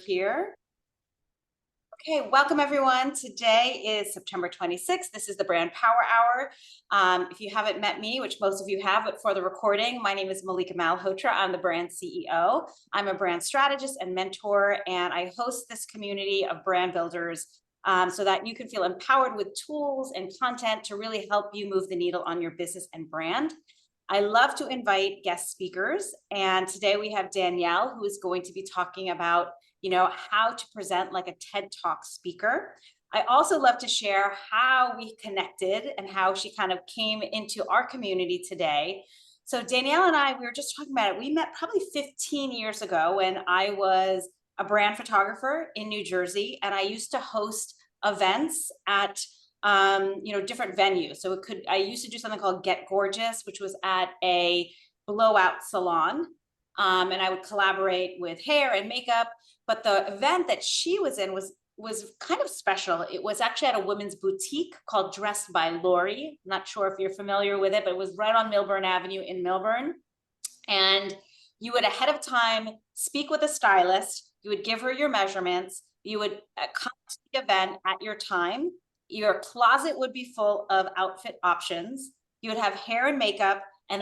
Here. Okay, welcome everyone. Today is September 26th. This is the Brand Power Hour. If you haven't met me, which most of you have, but for the recording, my name is Malika Malhotra. I'm the brand CEO. I'm a brand strategist and mentor, and I host this community of brand builders so that you can feel empowered with tools and content to really help you move the needle on your business and brand. I love to invite guest speakers, and today we have Danielle, who is going to be talking about how to present like a TED Talk speaker. I also love to share how we connected and how she kind of came into our community today. So Danielle and I, we were just talking about it. We met probably 15 years ago when I was a brand photographer in New Jersey, and I used to host events at different venues. So I used to do something called Get Gorgeous, which was at a blowout salon. And I would collaborate with hair and makeup. But the event that she was in was kind of special. It was actually at a women's boutique called Dressed by Lori. I'm not sure if you're familiar with it, but it was right on Milburn Avenue in Milburn. And you would ahead of time speak with a stylist. You would give her your measurements. You would come to the event at your time. Your closet would be full of outfit options. You would have hair and makeup and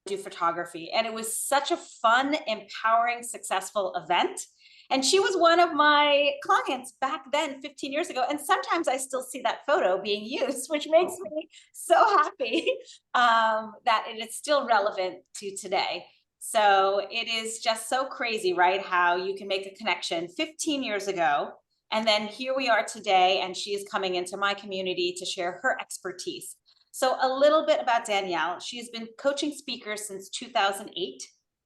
do photography. And it was such a fun, empowering, successful event. And she was one of my clients back then, 15 years ago. And sometimes I still see that photo being used, which makes me so happy that it is still relevant to today. So it is just so crazy, right? How you can make a connection 15 years ago. And then here we are today, and she is coming into my community to share her expertise. So a little bit about Danielle. She has been coaching speakers since 2008.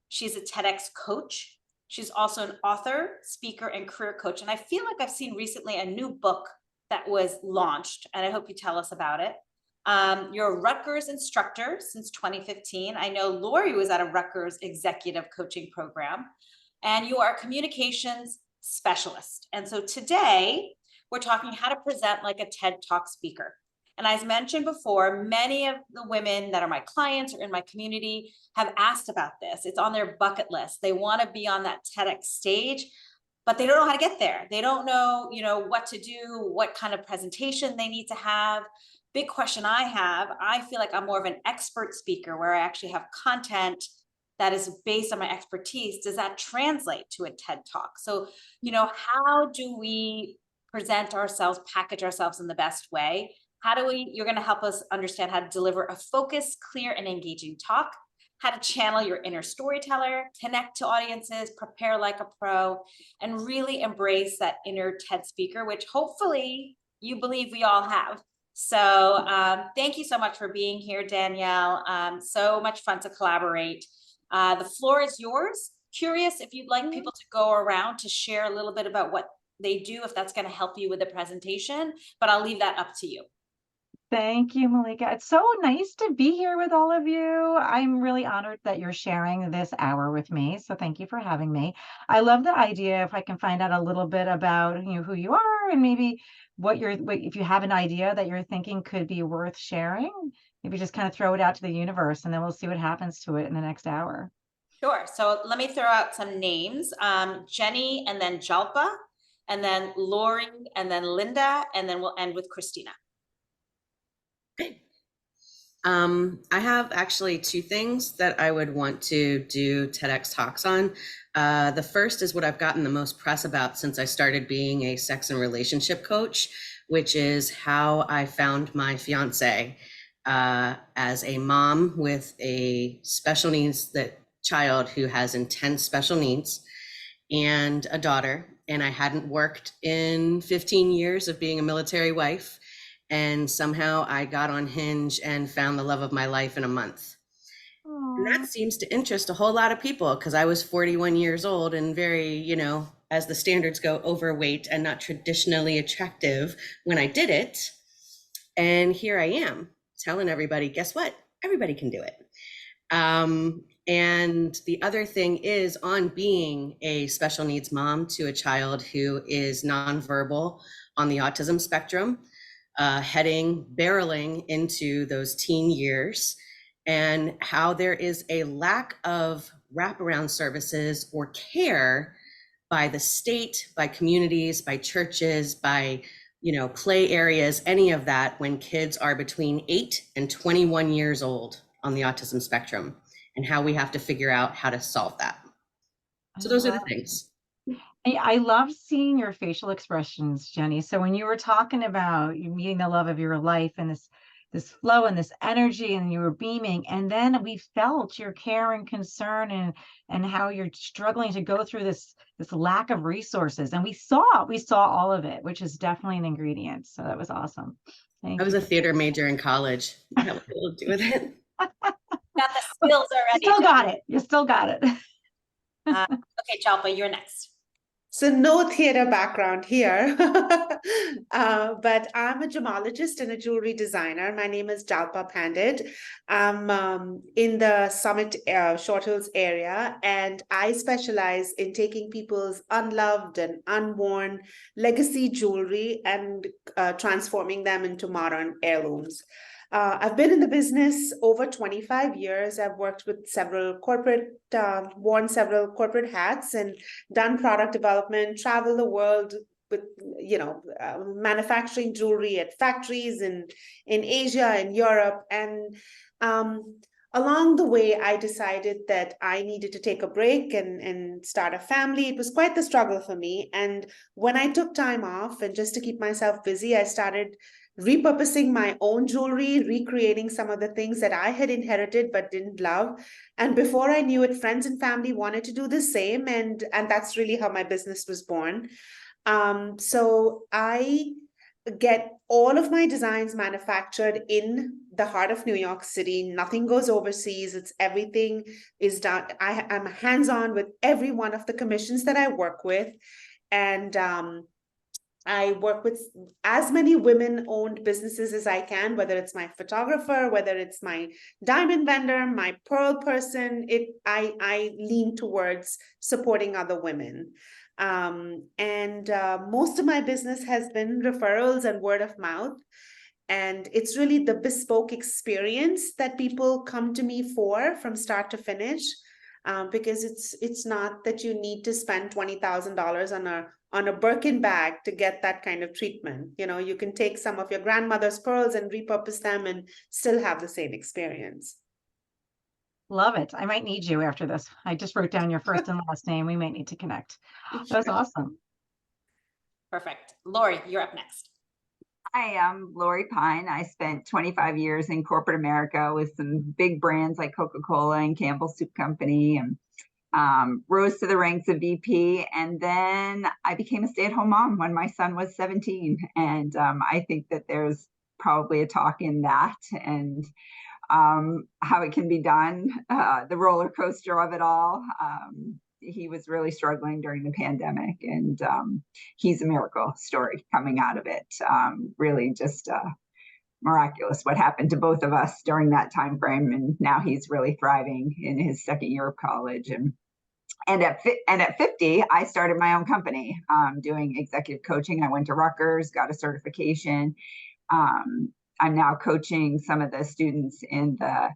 She's a TedX coach. She's also an author, speaker, and career coach. And I feel like I've seen recently a new book that was launched, and I hope you tell us about it. You're a Rutgers instructor since 2015. I know Lori was at a Rutgers executive coaching program, and you are a communications specialist. And so today we're talking how to present like a TED Talk speaker. And as mentioned before, many of the women that are my clients or in my community have asked about this. It's on their bucket list. They want to be on that TEDx stage, but they don't know how to get there. They don't know, what to do, what kind of presentation they need to have. Big question I have, I feel like I'm more of an expert speaker where I actually have content that is based on my expertise. Does that translate to a TED Talk? So, how do we present ourselves, package ourselves in the best way? You're going to help us understand how to deliver a focused, clear, and engaging talk, how to channel your inner storyteller, connect to audiences, prepare like a pro, and really embrace that inner TED speaker, which hopefully you believe we all have. So thank you so much for being here, Danielle. So much fun to collaborate. The floor is yours. Curious if you'd like people to go around to share a little bit about what they do, if that's going to help you with the presentation, but I'll leave that up to you. Thank you, Malika. It's so nice to be here with all of you. I'm really honored that you're sharing this hour with me. So thank you for having me. I love the idea if I can find out a little bit about who you are and maybe if you have an idea that you're thinking could be worth sharing, maybe just kind of throw it out to the universe and then we'll see what happens to it in the next hour. Sure. So let me throw out some names. Jenny, and then Jalpa, and then Lori, and then Linda, and then we'll end with Christina. I have actually two things that I would want to do TEDx talks on. The first is what I've gotten the most press about since I started being a sex and relationship coach, which is how I found my fiance as a mom with a special needs child who has intense special needs and a daughter. And I hadn't worked in 15 years of being a military wife. And somehow I got on Hinge and found the love of my life in a month. And that seems to interest a whole lot of people because I was 41 years old and very, as the standards go, overweight and not traditionally attractive when I did it. And here I am telling everybody, guess what? Everybody can do it. And the other thing is on being a special needs mom to a child who is nonverbal on the autism spectrum, barreling into those teen years, and how there is a lack of wraparound services or care by the state, by communities, by churches, by, play areas, any of that, when kids are between 8 and 21 years old on the autism spectrum, and how we have to figure out how to solve that. So those are the things. I love seeing your facial expressions, Jenny. So when you were talking about you meeting the love of your life and this flow and this energy, and you were beaming, and then we felt your care and concern and how you're struggling to go through this lack of resources, and we saw all of it, which is definitely an ingredient. So that was awesome. Thank I was you. a theater major in college. I had a little to do with it. Got the skills already. You still got it. You still got it. Okay, Jalpa, you're next. So no theater background here, but I'm a gemologist and a jewelry designer. My name is Jalpa Pandit. I'm in the Summit Short Hills area, and I specialize in taking people's unloved and unworn legacy jewelry and transforming them into modern heirlooms. I've been in the business over 25 years. I've worked with worn several corporate hats and done product development, traveled the world with, manufacturing jewelry at factories in Asia and Europe. And along the way, I decided that I needed to take a break and start a family. It was quite the struggle for me. And when I took time off and just to keep myself busy, I started repurposing my own jewelry, recreating some of the things that I had inherited but didn't love. And before I knew it, friends and family wanted to do the same. And that's really how my business was born. So I get all of my designs manufactured in the heart of New York City. Nothing goes overseas. Everything is done. I'm hands-on with every one of the commissions that I work with. And I work with as many women-owned businesses as I can, whether it's my photographer, whether it's my diamond vendor, my pearl person. I lean towards supporting other women. Most of my business has been referrals and word of mouth. And it's really the bespoke experience that people come to me for from start to finish. Because it's not that you need to spend $20,000 on a Birkin bag to get that kind of treatment. You can take some of your grandmother's pearls and repurpose them and still have the same experience. Love it. I might need you after this. I just wrote down your first and last name. We might need to connect. That's awesome. Perfect. Lori, you're up next. Hi, I'm Lori Pine. I spent 25 years in corporate America with some big brands like Coca-Cola and Campbell's Soup Company, and rose to the ranks of VP. And then I became a stay-at-home mom when my son was 17. And I think that there's probably a talk in that, and how it can be done, the roller coaster of it all. He was really struggling during the pandemic, and he's a miracle story coming out of it. Really just miraculous what happened to both of us during that time frame, and now he's really thriving in his second year of college. And at 50, I started my own company doing executive coaching. I went to Rutgers, got a certification. I'm now coaching some of the students in the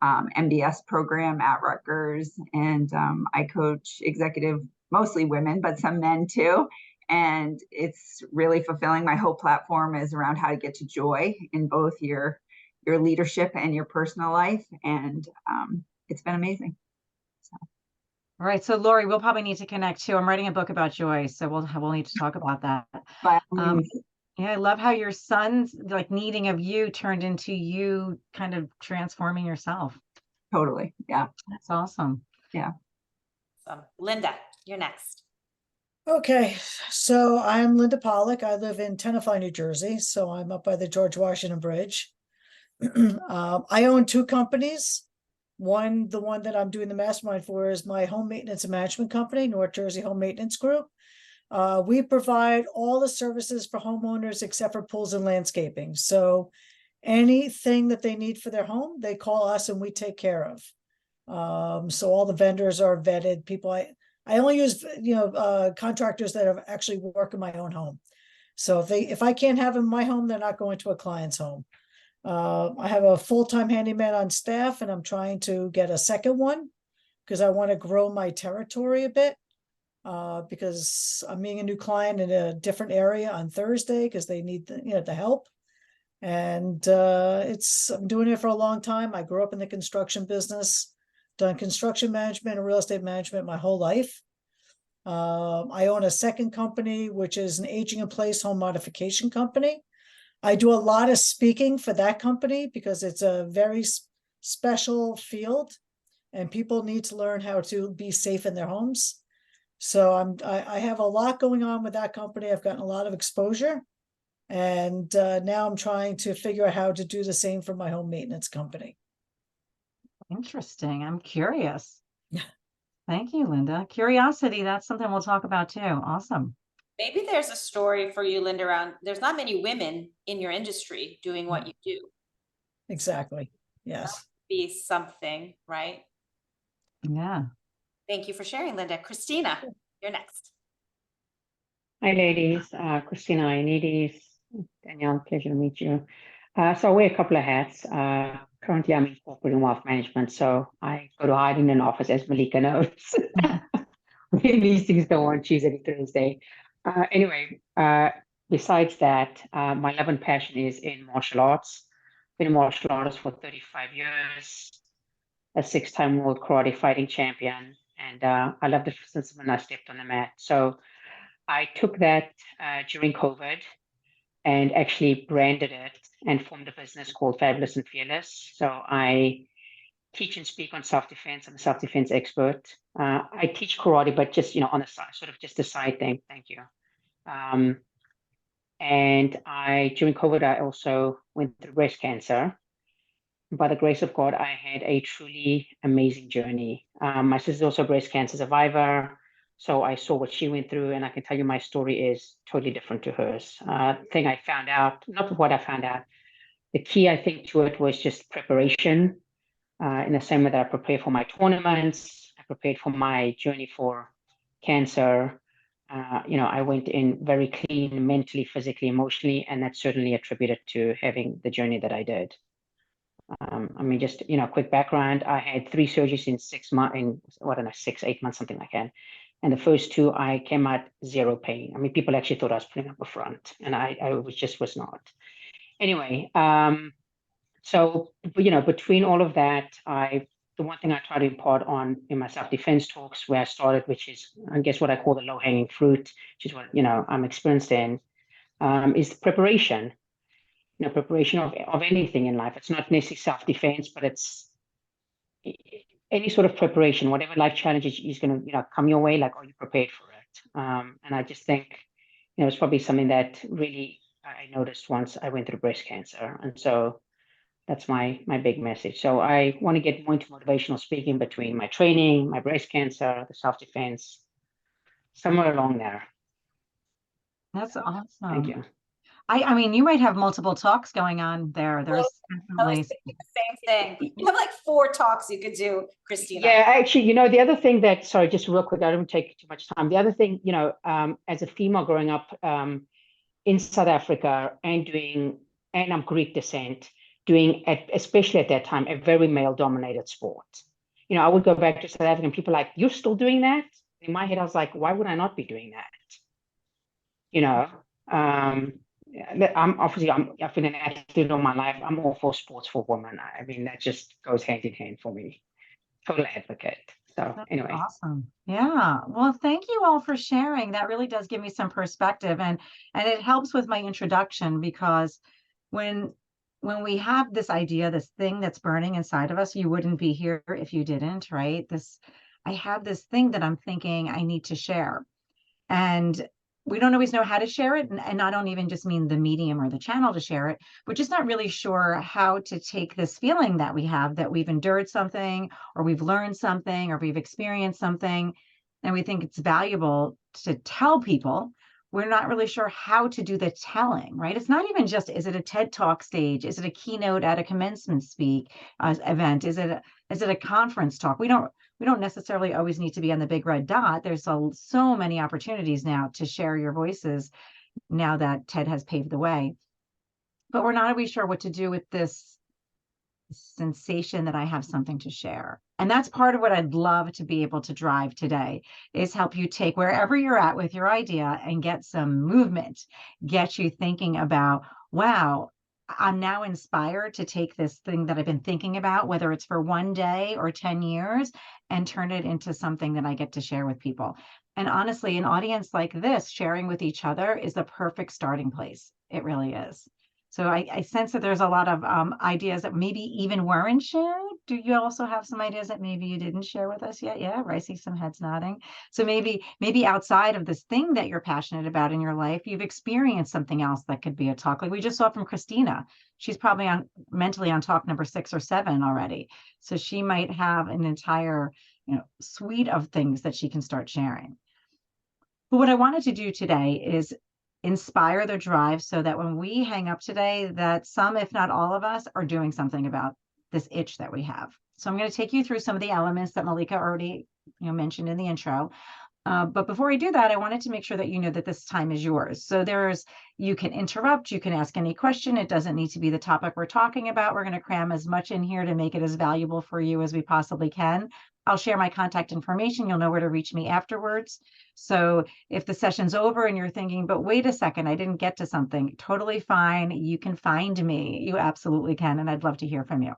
MBS program at Rutgers, and I coach executive, mostly women, but some men too. And it's really fulfilling. My whole platform is around how to get to joy in both your leadership and your personal life, and it's been amazing. All right, so Lori, we'll probably need to connect too. I'm writing a book about joy, so we'll need to talk about that. Yeah, I love how your son's like needing of you turned into you kind of transforming yourself. Totally. Yeah. That's awesome. Yeah. So, Linda, you're next. Okay, so I'm Linda Pollock. I live in Tenafly, New Jersey, so I'm up by the George Washington Bridge. I own two companies. The one that I'm doing the mastermind for is my home maintenance and management company, North Jersey Home Maintenance Group. We provide all the services for homeowners except for pools and landscaping. So anything that they need for their home, they call us and we take care of. So all the vendors are vetted. People, I only use contractors that have actually work in my own home. So if I can't have them in my home, they're not going to a client's home. I have a full-time handyman on staff, and I'm trying to get a second one because I want to grow my territory a bit. because I'm meeting a new client in a different area on Thursday because they need the help. And I'm doing it for a long time. I grew up in the construction business, done construction management and real estate management my whole life. I own a second company, which is an aging in place home modification company. I do a lot of speaking for that company because it's a very special field and people need to learn how to be safe in their homes. So I have a lot going on with that company. I've gotten a lot of exposure. And now I'm trying to figure out how to do the same for my home maintenance company. Interesting. I'm curious. Thank you, Linda. Curiosity, that's something we'll talk about too. Awesome. Maybe there's a story for you, Linda, around there's not many women in your industry doing what you do. Exactly. Yes. That would be something, right? Yeah. Thank you for sharing, Linda. Christina, you're next. Hi, ladies. Christina Ioannidis. Danielle, pleasure to meet you. So I wear a couple of hats. Currently, I'm in corporate and wealth management, so I go to hide in an office, as Malika knows. These things go on Tuesday to Thursday. Anyway, besides that, my love and passion is in martial arts. Been a martial artist for 35 years, a 6-time world karate fighting champion, and I loved it since when I stepped on the mat. So I took that during COVID and actually branded it and formed a business called Fabulous and Fearless. So I teach and speak on self-defense. I'm a self-defense expert. I teach karate, but just, on the side, sort of just a side thing. Thank you. And during COVID, I also went through breast cancer. By the grace of God, I had a truly amazing journey. My sister's also a breast cancer survivor. So I saw what she went through, and I can tell you my story is totally different to hers. Thing I found out, not what I found out, the key, I think, to it was just preparation. In the same way that I prepared for my tournaments, I prepared for my journey for cancer. I went in very clean, mentally, physically, emotionally, and that's certainly attributed to having the journey that I did. Just quick background. I had 3 surgeries in 6 months, in 6-8 months, something like that. And the first 2, I came out 0 pain. People actually thought I was putting up a front, and I was not. Anyway, so between all of that, the one thing I try to impart on in my self-defense talks where I started, which is I guess what I call the low-hanging fruit, which is what I'm experienced in, is the preparation. Preparation of anything in life. It's not necessarily self-defense, but it's any sort of preparation, whatever life challenges is going to come your way, like, are you prepared for it? And I just think, it's probably something that really I noticed once I went through breast cancer. And so that's my big message. So I want to get more into motivational speaking between my training, my breast cancer, the self-defense, somewhere along there. That's awesome. Thank you. I mean, you might have multiple talks going on there. There's I was definitely thinking the same thing. You have like 4 talks you could do, Christina. Yeah, actually, the other thing that, sorry, just real quick, I don't take too much time. The other thing, as a female growing up in South Africa and I'm Greek descent, especially at that time, a very male-dominated sport. I would go back to South Africa and people are like, you're still doing that? In my head, I was like, why would I not be doing that? I've been an athlete all my life. I'm all for sports for women. That just goes hand in hand for me. Total advocate. So anyway. Awesome. Yeah. Well, thank you all for sharing. That really does give me some perspective, and it helps with my introduction, because when we have this idea, this thing that's burning inside of us, you wouldn't be here if you didn't, right? I have this thing that I'm thinking I need to share. And we don't always know how to share it. And I don't even just mean the medium or the channel to share it. We're just not really sure how to take this feeling that we have, that we've endured something, or we've learned something, or we've experienced something, and we think it's valuable to tell people. We're not really sure how to do the telling, right? It's not even just, is it a TED Talk stage? Is it a keynote at a commencement event? Is it a conference talk? We don't necessarily always need to be on the big red dot. There's so many opportunities now to share your voices now that TED has paved the way. But we're not always sure what to do with this sensation that I have something to share. And that's part of what I'd love to be able to drive today, is help you take wherever you're at with your idea and get some movement, get you thinking about, wow, I'm now inspired to take this thing that I've been thinking about, whether it's for one day or 10 years, and turn it into something that I get to share with people. And honestly, an audience like this, sharing with each other, is the perfect starting place. It really is. So I sense that there's a lot of ideas that maybe even weren't shared. Do you also have some ideas that maybe you didn't share with us yet? Yeah, I see some heads nodding. So maybe outside of this thing that you're passionate about in your life, you've experienced something else that could be a talk. Like we just saw from Christina. She's probably mentally on talk number 6 or 7 already. So she might have an entire, suite of things that she can start sharing. But what I wanted to do today is inspire the drive so that when we hang up today, that some, if not all of us, are doing something about this itch that we have. So I'm going to take you through some of the elements that Malika already mentioned in the intro. But before I do that, I wanted to make sure that you know that this time is yours. So you can interrupt, you can ask any question. It doesn't need to be the topic we're talking about. We're going to cram as much in here to make it as valuable for you as we possibly can. I'll share my contact information. You'll know where to reach me afterwards. So if the session's over and you're thinking, but wait a second, I didn't get to something, totally fine. You can find me. You absolutely can. And I'd love to hear from you.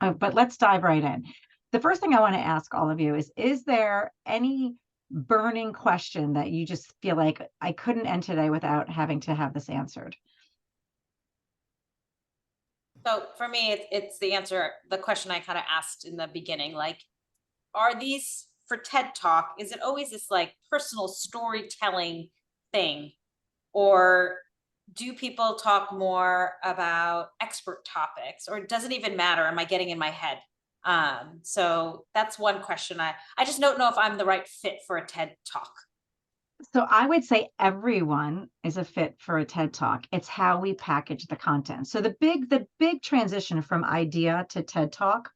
But let's dive right in. The first thing I want to ask all of you is there any burning question that you just feel like I couldn't end today without having to have this answered? So for me, it's the question I kind of asked in the beginning, like, are these for TED Talk? Is it always this like personal storytelling thing? Or do people talk more about expert topics, or does it even matter? Am I getting in my head? So that's one question. I just don't know if I'm the right fit for a TED Talk. So I would say everyone is a fit for a TED Talk. It's how we package the content. So the big transition from idea to TED Talk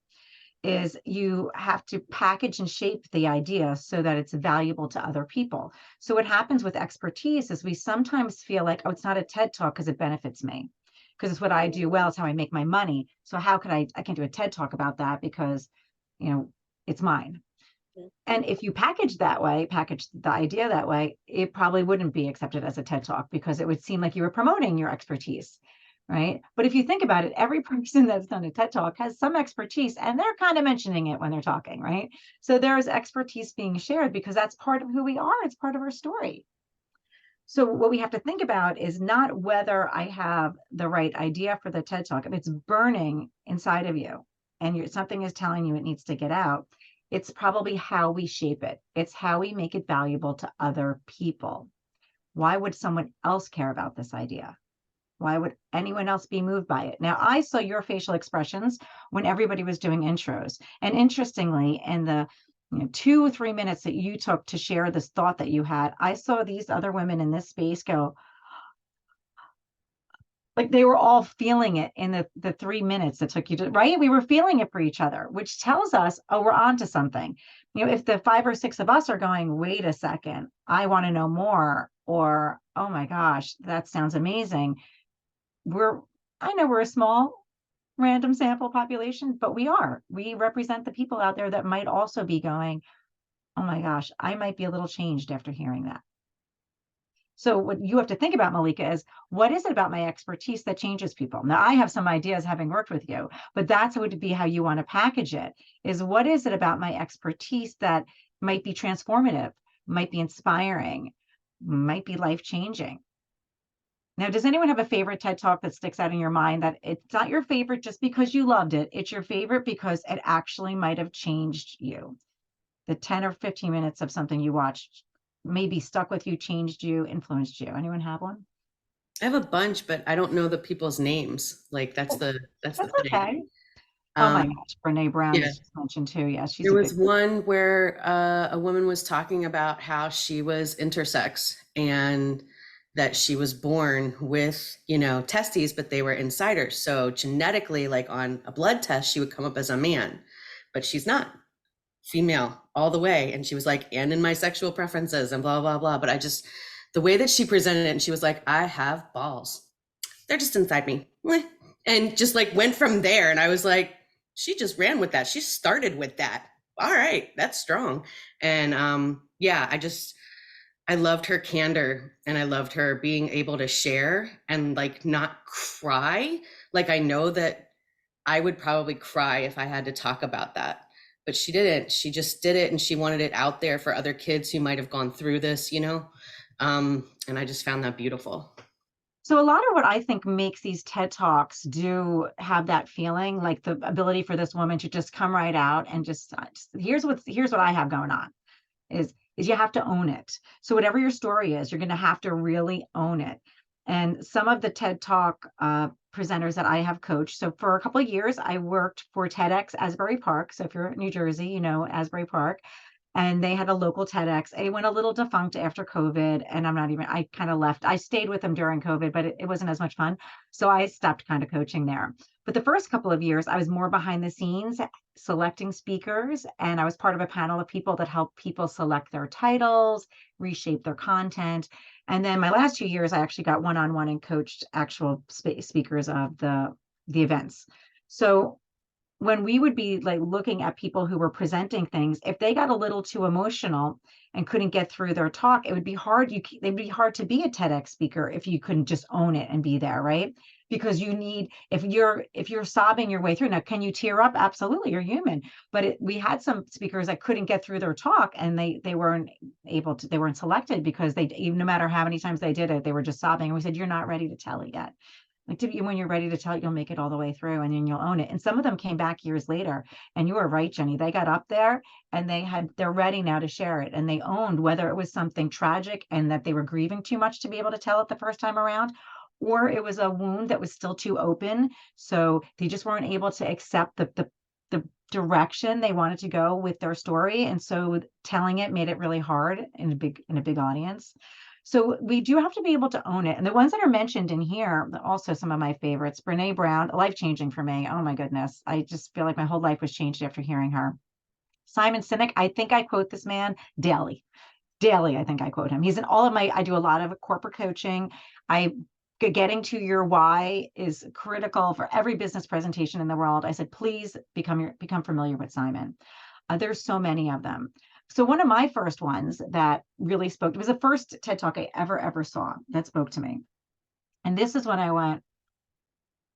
is you have to package and shape the idea so that it's valuable to other people. So what happens with expertise is we sometimes feel like, oh, it's not a TED Talk because it benefits me, because it's what I do well, it's how I make my money. So how could I can do a TED Talk about that because, it's mine. And if you package the idea that way, it probably wouldn't be accepted as a TED Talk because it would seem like you were promoting your expertise, right? But if you think about it, every person that's done a TED Talk has some expertise and they're kind of mentioning it when they're talking, right? So there's expertise being shared because that's part of who we are. It's part of our story. So what we have to think about is not whether I have the right idea for the TED Talk. If it's burning inside of you and something is telling you it needs to get out, it's probably how we shape it. It's how we make it valuable to other people. Why would someone else care about this idea? Why would anyone else be moved by it? Now, I saw your facial expressions when everybody was doing intros. And interestingly, in the 2 or 3 minutes that you took to share this thought that you had, I saw these other women in this space go, like they were all feeling it in the 3 minutes that took you to, right? We were feeling it for each other, which tells us, oh, we're on to something. If the 5 or 6 of us are going, wait a second, I want to know more, or, oh my gosh, that sounds amazing. I know we're a small random sample population, but we represent the people out there that might also be going, oh my gosh, I might be a little changed after hearing that. So what you have to think about, Malika, is what is it about my expertise that changes people? Now, I have some ideas having worked with you, but that's would be how you want to package it, is what is it about my expertise that might be transformative, might be inspiring, might be life-changing? Now, does anyone have a favorite TED Talk that sticks out in your mind, that it's not your favorite just because you loved it, it's your favorite because it actually might have changed you? The 10 or 15 minutes of something you watched maybe stuck with you, changed you, influenced you. Anyone have one? I have a bunch, but I don't know the people's names. Like that's the That's thing. okay. Oh my gosh, Brene Brown yeah. is just mentioned too. Yeah, she's There was one where a woman was talking about how she was intersex and that she was born with, testes, but they were insiders. So genetically, like on a blood test, she would come up as a man, but she's not. Female all the way. And she was like, and in my sexual preferences and blah, blah, blah. But the way that she presented it, and she was like, I have balls. They're just inside me. and just like went from there. And I was like, she just ran with that. She started with that. All right, that's strong. And yeah, I loved her candor, and I loved her being able to share and like not cry. Like, I know that I would probably cry if I had to talk about that, but she didn't. She just did it, and she wanted it out there for other kids who might have gone through this, you know? And I just found that beautiful. So a lot of what I think makes these TED Talks do have that feeling, like the ability for this woman to just come right out and just here's what I have going on is you have to own it. So whatever your story is, you're going to have to really own it. And some of the TED Talk presenters that I have coached. So for a couple of years, I worked for TedX Asbury Park. So if you're in New Jersey, you know Asbury Park. And they had a local TEDx. It went a little defunct after COVID, and I kind of left. I stayed with them during COVID, but it wasn't as much fun. So I stopped kind of coaching there. But the first couple of years, I was more behind the scenes selecting speakers, and I was part of a panel of people that help people select their titles, reshape their content. And then my last 2 years, I actually got one-on-one and coached actual speakers of the events. So when we would be like looking at people who were presenting things, if they got a little too emotional and couldn't get through their talk, it would be hard. It'd be hard to be a TEDx speaker if you couldn't just own it and be there, right? Because you need, if you're sobbing your way through. Now, can you tear up? Absolutely, you're human. But we had some speakers that couldn't get through their talk, and they weren't able to. They weren't selected because no matter how many times they did it, they were just sobbing. And we said, you're not ready to tell it yet. Like, when you're ready to tell it, you'll make it all the way through, and then you'll own it. And some of them came back years later, and you were right, Jenny. They got up there and they're ready now to share it. And they owned whether it was something tragic and that they were grieving too much to be able to tell it the first time around, or it was a wound that was still too open. So they just weren't able to accept the direction they wanted to go with their story. And so telling it made it really hard in a big audience. So we do have to be able to own it. And the ones that are mentioned in here, also some of my favorites, Brene Brown, life-changing for me. Oh my goodness. I just feel like my whole life was changed after hearing her. Simon Sinek, I think I quote this man daily. Daily, I think I quote him. He's in all of I do a lot of corporate coaching. Getting to your why is critical for every business presentation in the world. I said, please become familiar with Simon. There's so many of them. So one of my first ones that really spoke, it was the first TED Talk I ever saw that spoke to me. And this is when I went,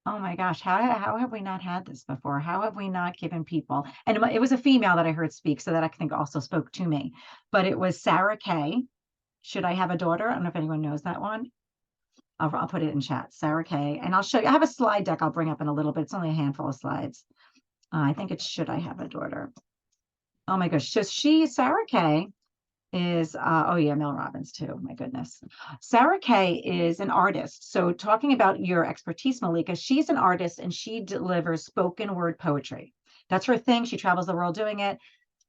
oh my gosh, how have we not had this before? How have we not given people? And it was a female that I heard speak, so that I think also spoke to me. But it was Sarah Kay. Should I Have a Daughter? I don't know if anyone knows that one. I'll put it in chat, Sarah Kay. And I'll show you, I have a slide deck I'll bring up in a little bit. It's only a handful of slides. I think it's Should I Have a Daughter? Oh my gosh. So Sarah Kay is, oh yeah, Mel Robbins too. My goodness. Sarah Kay is an artist. So talking about your expertise, Malika, she's an artist and she delivers spoken word poetry. That's her thing. She travels the world doing it.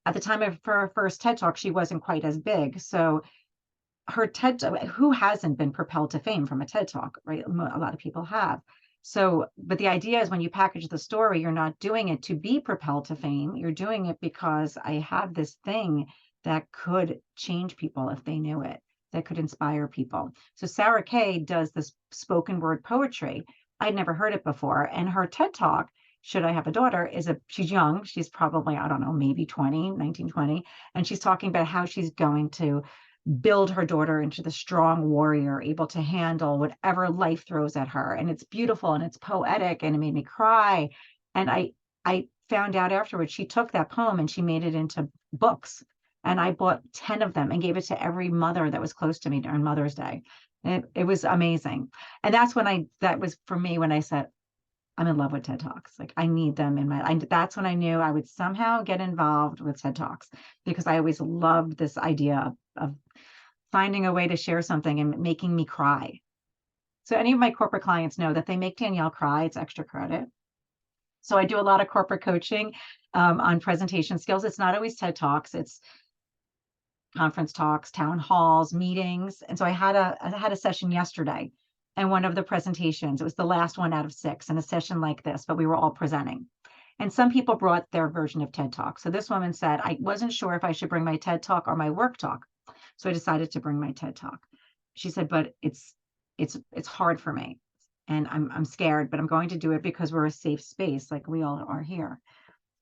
At the time of her first TED Talk, she wasn't quite as big. So her TED, who hasn't been propelled to fame from a TED Talk, right? A lot of people have. So, but the idea is when you package the story, you're not doing it to be propelled to fame. You're doing it because I have this thing that could change people if they knew it, that could inspire people. So Sarah Kay does this spoken word poetry. I'd never heard it before. And her TED Talk, Should I Have a Daughter, she's young. She's probably, I don't know, maybe 19, 20. And she's talking about how she's going to build her daughter into the strong warrior, able to handle whatever life throws at her. And it's beautiful and it's poetic and it made me cry. And I found out afterwards, she took that poem and she made it into books. And I bought 10 of them and gave it to every mother that was close to me during Mother's Day. It was amazing. And that was for me when I said, I'm in love with TED Talks. Like I need them in that's when I knew I would somehow get involved with TED Talks, because I always loved this idea of finding a way to share something and making me cry. So any of my corporate clients know that they make Danielle cry. It's extra credit. So I do a lot of corporate coaching on presentation skills. It's not always TED Talks. It's conference talks, town halls, meetings. And so I had a session yesterday. And one of the presentations, it was the last one out of 6 in a session like this, but we were all presenting. And some people brought their version of TED Talk. So this woman said, I wasn't sure if I should bring my TED Talk or my work talk. So I decided to bring my TED Talk. She said, but it's hard for me. and I'm scared, but I'm going to do it because we're a safe space, like we all are here.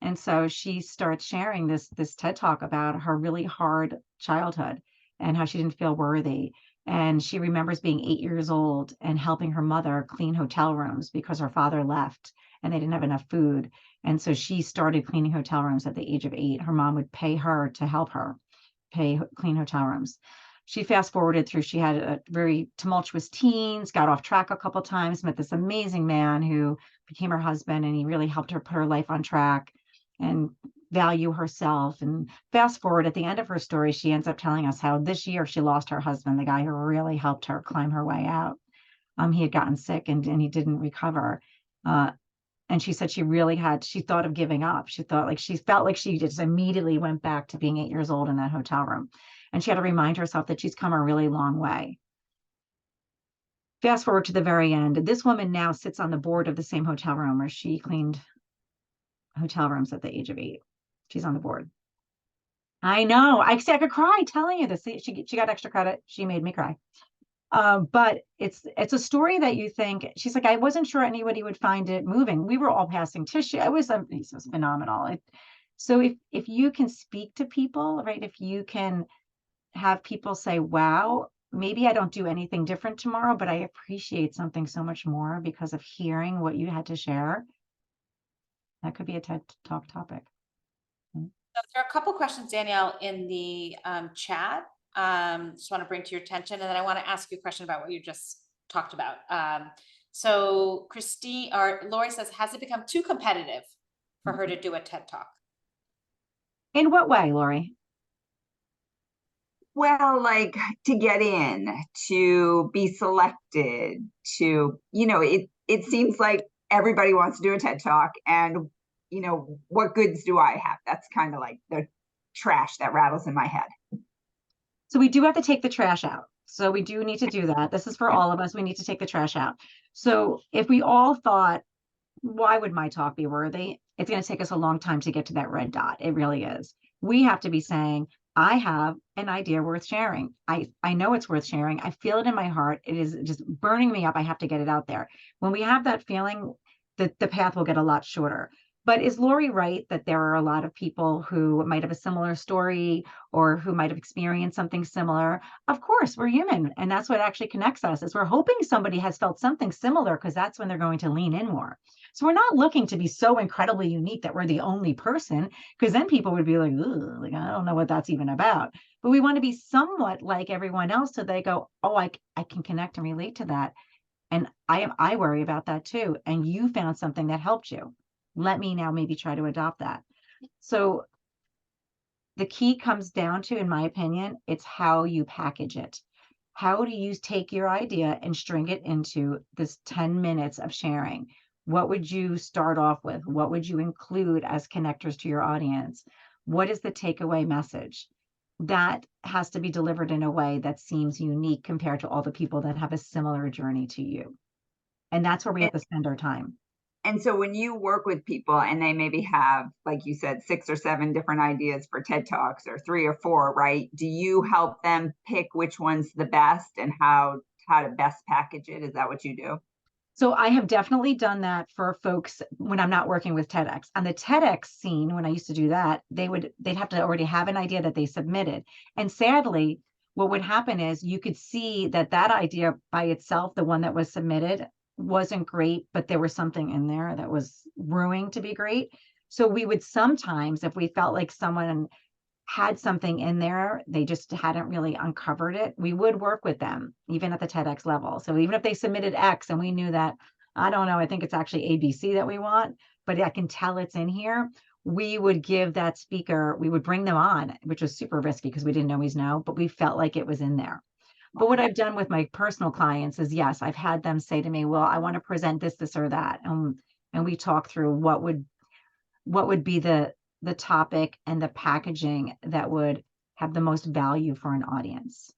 And so she starts sharing this TED Talk about her really hard childhood and how she didn't feel worthy. And she remembers being 8 years old and helping her mother clean hotel rooms because her father left and they didn't have enough food. And so she started cleaning hotel rooms at the age of 8. Her mom would pay her to help her clean hotel rooms. She fast forwarded through, she had a very tumultuous teens, got off track a couple times, met this amazing man who became her husband, and he really helped her put her life on track and value herself. And fast forward, at the end of her story, she ends up telling us how this year she lost her husband, the guy who really helped her climb her way out. He had gotten sick and he didn't recover. And she said she thought of giving up. She felt like she just immediately went back to being 8 years old in that hotel room. And she had to remind herself that she's come a really long way. Fast forward to the very end. This woman now sits on the board of the same hotel room where she cleaned hotel rooms at the age of 8. She's on the board. I know. I could cry telling you this. She got extra credit. She made me cry. But it's a story that you think, she's like, I wasn't sure anybody would find it moving. We were all passing tissue. It was phenomenal. So if you can speak to people, right? If you can have people say, wow, maybe I don't do anything different tomorrow, but I appreciate something so much more because of hearing what you had to share. That could be a TED Talk topic. So there are a couple questions, Danielle, in the chat. Just want to bring to your attention, and then I want to ask you a question about what you just talked about. So Christine or Lori says, has it become too competitive for her to do a TED Talk? In what way, Lori? Well, like to get in, to be selected, to, it seems like everybody wants to do a TED Talk, and, what goods do I have? That's kind of like the trash that rattles in my head. So we do have to take the trash out. So we do need to do that. This is for all of us. We need to take the trash out. So if we all thought, why would my talk be worthy? It's going to take us a long time to get to that red dot. It really is. We have to be saying, I have an idea worth sharing. I know it's worth sharing. I feel it in my heart. It is just burning me up. I have to get it out there. When we have that feeling, the path will get a lot shorter. But is Lori right that there are a lot of people who might have a similar story or who might have experienced something similar? Of course, we're human. And that's what actually connects us, is we're hoping somebody has felt something similar, because that's when they're going to lean in more. So we're not looking to be so incredibly unique that we're the only person, because then people would be like, I don't know what that's even about. But we want to be somewhat like everyone else, so they go, oh, I can connect and relate to that. And I worry about that too. And you found something that helped you. Let me now maybe try to adopt that. So the key comes down to, in my opinion, it's how you package it. How do you take your idea and string it into this 10 minutes of sharing? What would you start off with? What would you include as connectors to your audience? What is the takeaway message? That has to be delivered in a way that seems unique compared to all the people that have a similar journey to you. And that's where we have to spend our time. And so when you work with people and they maybe have, like you said, 6 or 7 different ideas for TED Talks, or 3 or 4, right? Do you help them pick which one's the best and how to best package it? Is that what you do? So I have definitely done that for folks when I'm not working with TEDx. On the TEDx scene, when I used to do that, they'd have to already have an idea that they submitted. And sadly, what would happen is you could see that idea by itself, the one that was submitted, wasn't great, but there was something in there that was brewing to be great. So we would sometimes, if we felt like someone had something in there, they just hadn't really uncovered it, we would work with them, even at the TEDx level. So even if they submitted X and we knew that, I don't know, I think it's actually ABC that we want, but I can tell it's in here, we would give that speaker, we would bring them on, which was super risky because we didn't always know, but we felt like it was in there. But what I've done with my personal clients is, yes, I've had them say to me, well, I want to present this, this, or that. And we talk through what would be the topic and the packaging that would have the most value for an audience.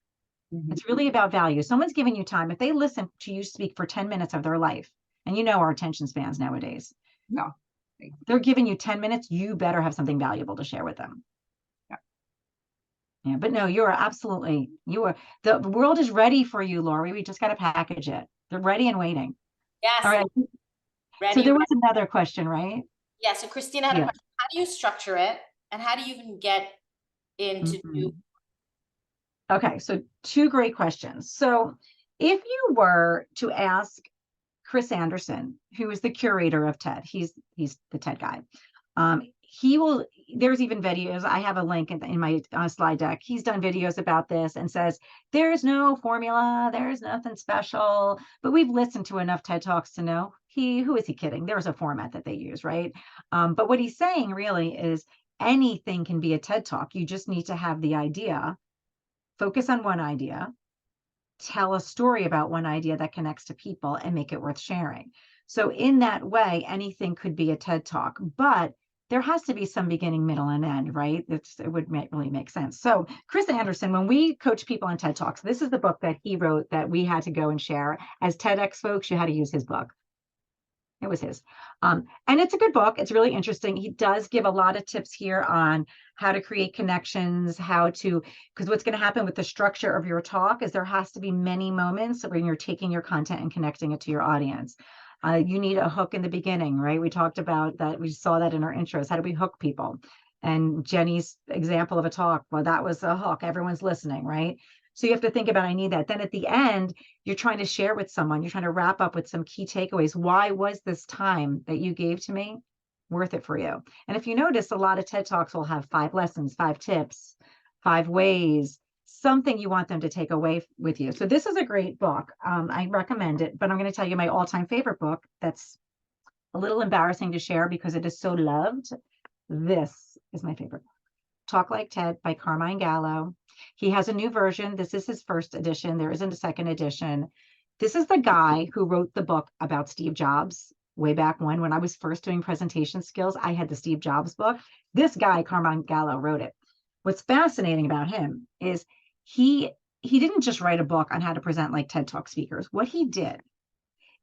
Mm-hmm. It's really about value. Someone's giving you time. If they listen to you speak for 10 minutes of their life, and you know our attention spans nowadays. No. They're giving you 10 minutes, you better have something valuable to share with them. Yeah, but no, the world is ready for you, Lori. We just got to package it. They're ready and waiting. Yes. All right. So Ready? there was another question, right? Yeah. So Christina had a Yeah. question. How do you structure it? And how do you even get into Mhm. Okay, so two great questions. So if you were to ask Chris Anderson, who is the curator of TED, he's the TED guy. He will, there's even videos. I have a link in my slide deck. He's done videos about this and says, there's no formula, there's nothing special, but we've listened to enough TED Talks to know who is he kidding? There's a format that they use, right? But what he's saying really is anything can be a TED Talk. You just need to have the idea, focus on one idea, tell a story about one idea that connects to people and make it worth sharing. So in that way, anything could be a TED Talk, but there has to be some beginning, middle, and end, right? It would really make sense. So Chris Anderson, when we coach people on TED Talks, this is the book that he wrote that we had to go and share. As TEDx folks, you had to use his book. It was his. And it's a good book. It's really interesting. He does give a lot of tips here on how to create connections, because what's going to happen with the structure of your talk is there has to be many moments when you're taking your content and connecting it to your audience. You need a hook in the beginning, right? We talked about that. We saw that in our intros. How do we hook people? And Jenny's example of a talk, well, that was a hook. Everyone's listening, right? So you have to think about, I need that. Then at the end, you're trying to share with someone, you're trying to wrap up with some key takeaways. Why was this time that you gave to me worth it for you? And if you notice, a lot of TED Talks will have 5 lessons, 5 tips, 5 ways, something you want them to take away with you. So this is a great book. I recommend it, but I'm going to tell you my all-time favorite book that's a little embarrassing to share because it is so loved. This is my favorite. Talk Like TED by Carmine Gallo. He has a new version. This is his first edition. There isn't a second edition. This is the guy who wrote the book about Steve Jobs way back when I was first doing presentation skills. I had the Steve Jobs book. This guy, Carmine Gallo, wrote it. What's fascinating about him is he didn't just write a book on how to present like TED Talk speakers. What he did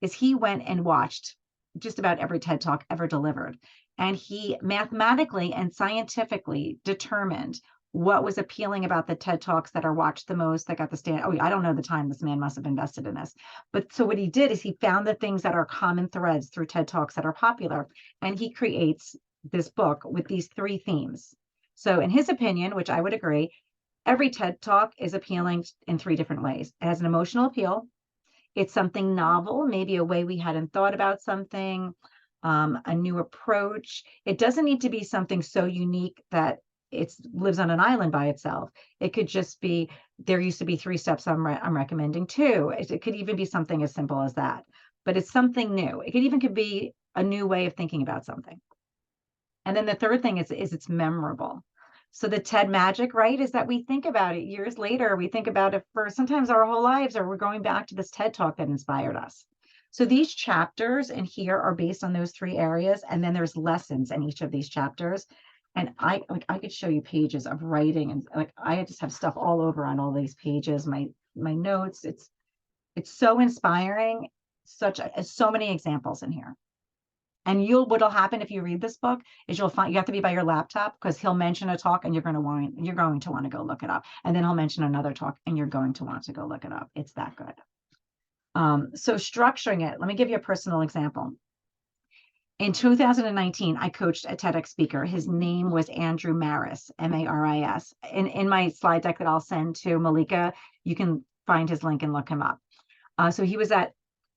is he went and watched just about every TED Talk ever delivered. And he mathematically and scientifically determined what was appealing about the TED Talks that are watched the most, that got the stand. Oh, I don't know the time this man must have invested in this. But so what he did is he found the things that are common threads through TED Talks that are popular. And he creates this book with these 3 themes. So in his opinion, which I would agree, every TED Talk is appealing in 3 different ways. It has an emotional appeal. It's something novel, maybe a way we hadn't thought about something, a new approach. It doesn't need to be something so unique that it lives on an island by itself. It could just be, there used to be 3 steps, I'm recommending 2. It could even be something as simple as that, but it's something new. It could be a new way of thinking about something. And then the third thing is it's memorable. So the TED magic, right, is that we think about it years later. We think about it for sometimes our whole lives, or we're going back to this TED Talk that inspired us. So these chapters in here are based on those 3 areas. And then there's lessons in each of these chapters. And I could show you pages of writing, and like I just have stuff all over on all these pages, my notes. It's so inspiring, so many examples in here. And what'll happen if you read this book is you'll find you have to be by your laptop, because he'll mention a talk and you're going to want to go look it up. And then he'll mention another talk and you're going to want to go look it up. It's that good. So structuring it, let me give you a personal example. In 2019, I coached a TEDx speaker. His name was Andrew Maris, Maris. In my slide deck that I'll send to Malika, you can find his link and look him up. So he was at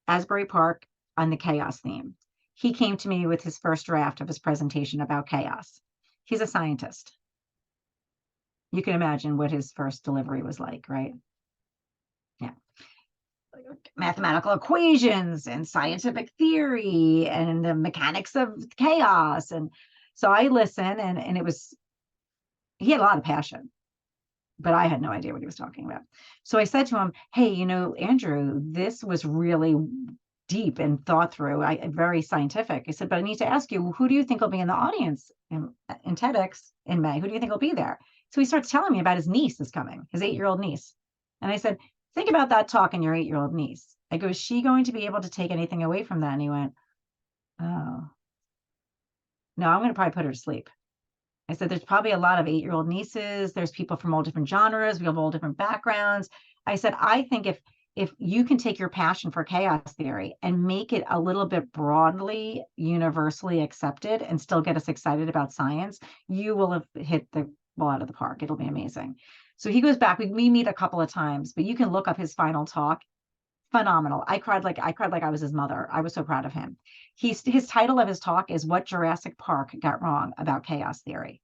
Asbury Park on the chaos theme. He came to me with his first draft of his presentation about chaos. He's a scientist. You can imagine what his first delivery was like, right? Yeah. Mathematical equations and scientific theory and the mechanics of chaos. And so I listened, and he had a lot of passion, but I had no idea what he was talking about. So I said to him, hey, Andrew, this was really deep and thought through, very scientific. I said, but I need to ask you, who do you think will be in the audience in TEDx in May? Who do you think will be there? So he starts telling me about his niece is coming, his 8-year-old niece. And I said, think about that talk and your 8-year-old niece. I go, is she going to be able to take anything away from that? And he went, oh, no, I'm going to probably put her to sleep. I said, there's probably a lot of 8-year-old nieces. There's people from all different genres. We have all different backgrounds. I said, I think if you can take your passion for chaos theory and make it a little bit broadly, universally accepted and still get us excited about science, you will have hit the ball out of the park. It'll be amazing. So he goes back, we meet a couple of times, but you can look up his final talk. Phenomenal. I cried like I was his mother. I was so proud of him. His title of his talk is What Jurassic Park Got Wrong About Chaos Theory.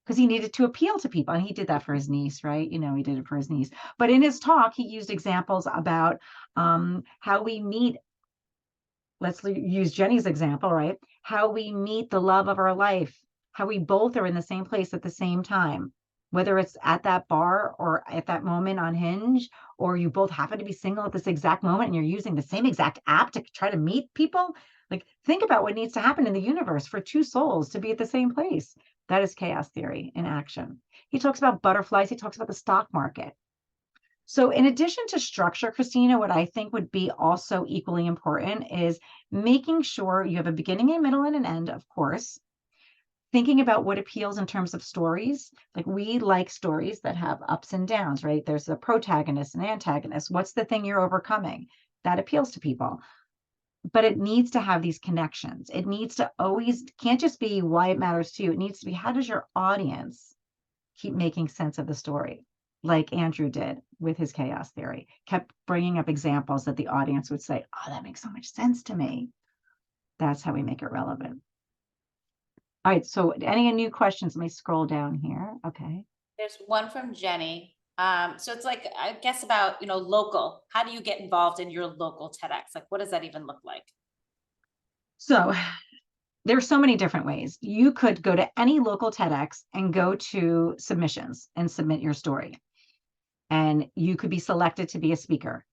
Because he needed to appeal to people. And he did that for his niece, right? You know, he did it for his niece. But in his talk, he used examples about how we meet. Let's use Jenny's example, right? How we meet the love of our life, how we both are in the same place at the same time, whether it's at that bar or at that moment on Hinge, or you both happen to be single at this exact moment and you're using the same exact app to try to meet people. Like, think about what needs to happen in the universe for two souls to be at the same place. That is chaos theory in action. He talks about butterflies. He talks about the stock market. So in addition to structure, Christina, what I think would be also equally important is making sure you have a beginning, a middle, and an end, of course. Thinking about what appeals in terms of stories. Like, we like stories that have ups and downs, right? There's a protagonist and antagonist. What's the thing you're overcoming? That appeals to people. But it needs to have these connections. It needs to always, can't just be why it matters to you. It needs to be, how does your audience keep making sense of the story? Like Andrew did with his chaos theory, kept bringing up examples that the audience would say, oh, that makes so much sense to me. That's how we make it relevant. All right, so any new questions? Let me scroll down here. Okay. There's one from Jenny. So it's like, I guess about, local. How do you get involved in your local TEDx? Like, what does that even look like? So there's so many different ways. You could go to any local TEDx and go to submissions and submit your story. And you could be selected to be a speaker.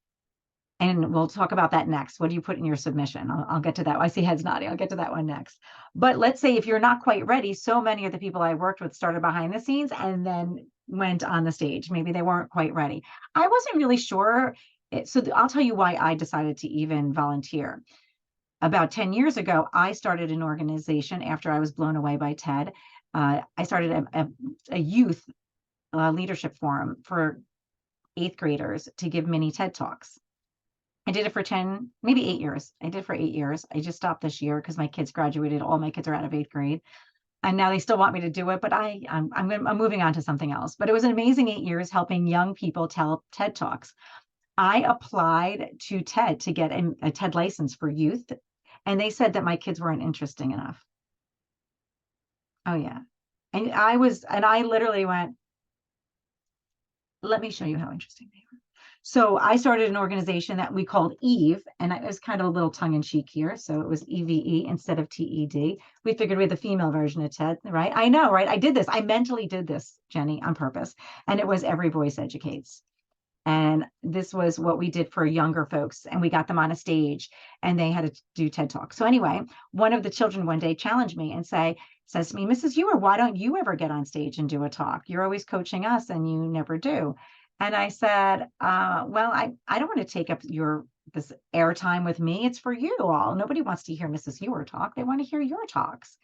And we'll talk about that next. What do you put in your submission? I'll get to that. I see heads nodding. I'll get to that one next. But let's say if you're not quite ready, so many of the people I worked with started behind the scenes and then went on the stage. Maybe they weren't quite ready. I wasn't really sure. So I'll tell you why I decided to even volunteer. About 10 years ago, I started an organization after I was blown away by TED. I started a youth leadership forum for 8th graders to give mini TED Talks. I did it for 10, maybe 8 years. I did it for 8 years. I just stopped this year because my kids graduated. All my kids are out of 8th grade. And now they still want me to do it, but I'm moving on to something else. But it was an amazing 8 years helping young people tell TED Talks. I applied to TED to get a TED license for youth. And they said that my kids weren't interesting enough. Oh, yeah. And I literally went, let me show you how interesting they were. So I started an organization that we called Eve, and it was kind of a little tongue in cheek here. So it was EVE instead of TED. We figured we had the female version of TED, right? I know, right? I did this. I mentally did this, Jenny, on purpose. And it was Every Voice Educates. And this was what we did for younger folks. And we got them on a stage and they had to do TED Talk. So anyway, one of the children one day challenged me and says to me, Mrs. Heuer, why don't you ever get on stage and do a talk? You're always coaching us and you never do. And I said, well, I don't want to take up this airtime with me. It's for you all. Nobody wants to hear Mrs. Heuer talk. They want to hear your talks.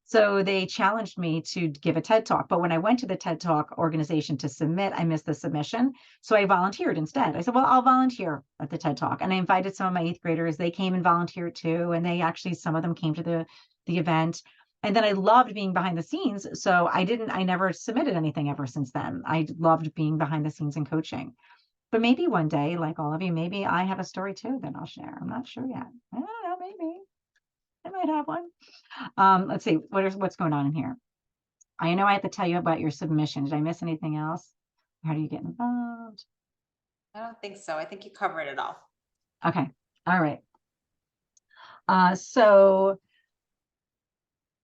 So they challenged me to give a TED Talk. But when I went to the TED Talk organization to submit, I missed the submission. So I volunteered instead. I said, well, I'll volunteer at the TED Talk. And I invited some of my 8th graders. They came and volunteered too. And some of them came to the event. And then I loved being behind the scenes. So I never submitted anything ever since then. I loved being behind the scenes and coaching. But maybe one day, like all of you, maybe I have a story too that I'll share. I'm not sure yet. I don't know, maybe I might have one. Let's see, what's going on in here? I know I have to tell you about your submission. Did I miss anything else? How do you get involved? I don't think so. I think you covered it all. Okay. All right. So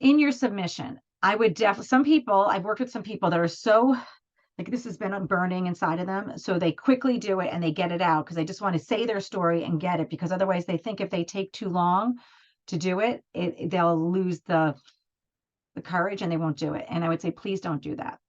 in your submission, I would I've worked with some people that are so, like, this has been burning inside of them. So they quickly do it and they get it out because they just want to say their story and get it, because otherwise they think if they take too long to do it, they'll lose the courage and they won't do it. And I would say, please don't do that.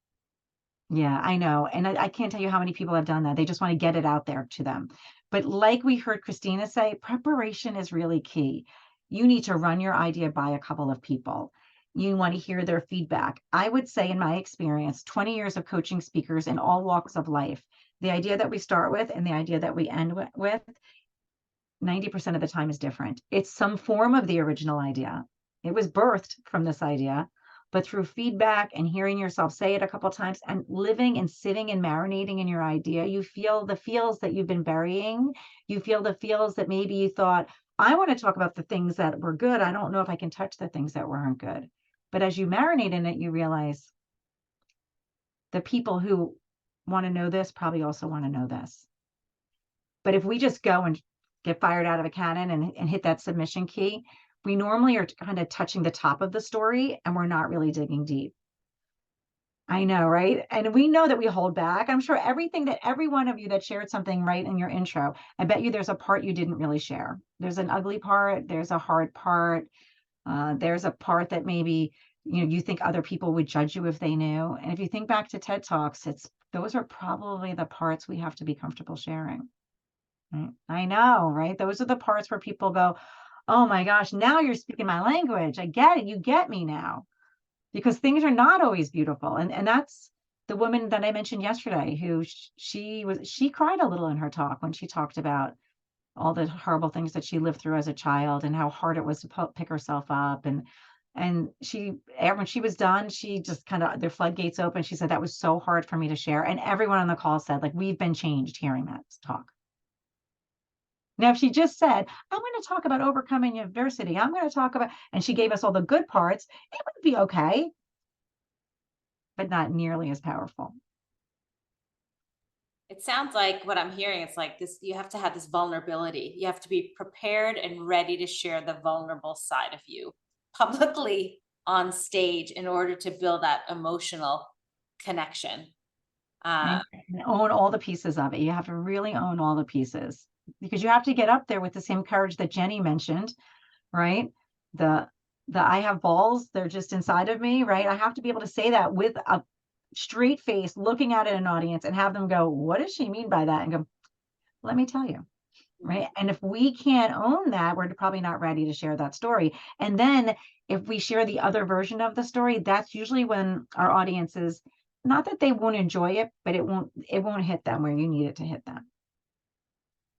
Yeah, I know. And I can't tell you how many people have done that. They just want to get it out there to them. But like we heard Christina say, preparation is really key. You need to run your idea by a couple of people. You want to hear their feedback. I would say, in my experience, 20 years of coaching speakers in all walks of life, The idea that we start with and the idea that we end with 90% of the time is different. It's some form of the original idea. It was birthed from this idea, but through feedback and hearing yourself say it a couple of times and living and sitting and marinating in your idea, you feel the feels that you've been burying. You feel the feels that maybe you thought, I want to talk about the things that were good. I don't know if I can touch the things that weren't good. But as you marinate in it, you realize the people who want to know this probably also want to know this. But if we just go and get fired out of a cannon and hit that submission key, we normally are kind of touching the top of the story and we're not really digging deep. I know, right? And we know that we hold back. I'm sure every one of you that shared something right in your intro, I bet you there's a part you didn't really share. There's an ugly part. There's a hard part. There's a part that maybe, you think other people would judge you if they knew. And if you think back to TED Talks, those are probably the parts we have to be comfortable sharing. Right? I know, right? Those are the parts where people go, oh my gosh, now you're speaking my language. I get it. You get me now. Because things are not always beautiful. And that's the woman that I mentioned yesterday, who she cried a little in her talk when she talked about all the horrible things that she lived through as a child and how hard it was to pick herself up. And when she was done, she just kind of, their floodgates open. She said, that was so hard for me to share. And everyone on the call said, like, we've been changed hearing that talk. Now, if she just said, I'm going to talk about overcoming adversity, I'm going to talk about, and she gave us all the good parts, it would be okay, but not nearly as powerful. It sounds like what I'm hearing, it's like this, you have to have this vulnerability. You have to be prepared and ready to share the vulnerable side of you publicly on stage in order to build that emotional connection. And own all the pieces of it. You have to really own all the pieces, because you have to get up there with the same courage that Jenny mentioned, right? The I have balls, they're just inside of me, right? I have to be able to say that with a straight face, looking at an audience and have them go, what does she mean by that? And go, let me tell you, right? And if we can't own that, we're probably not ready to share that story. And then if we share the other version of the story, that's usually when our audiences, not that they won't enjoy it, but it won't hit them where you need it to hit them.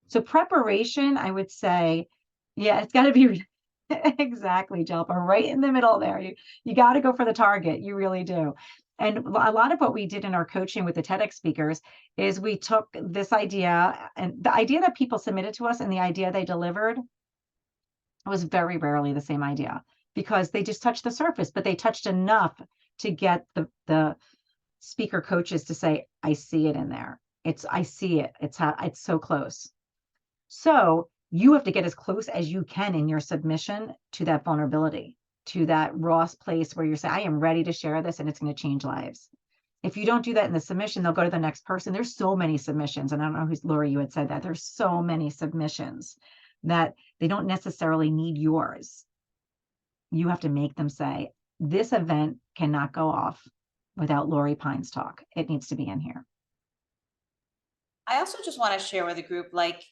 So preparation, I would say, yeah, it's got to be exactly, Jelpa, right in the middle there. You got to go for the target. You really do. And a lot of what we did in our coaching with the TEDx speakers is we took this idea, and the idea that people submitted to us and the idea they delivered was very rarely the same idea, because they just touched the surface, but they touched enough to get the speaker coaches to say, I see it in there. I see it. It's so close. So you have to get as close as you can in your submission to that vulnerability, to that raw place where you're saying, I am ready to share this and it's going to change lives. If you don't do that in the submission, they'll go to the next person. There's so many submissions. And I don't know who's, Lori, you had said that. There's so many submissions that they don't necessarily need yours. You have to make them say, this event cannot go off without Lori Pine's talk. It needs to be in here. I also just want to share with the group, like,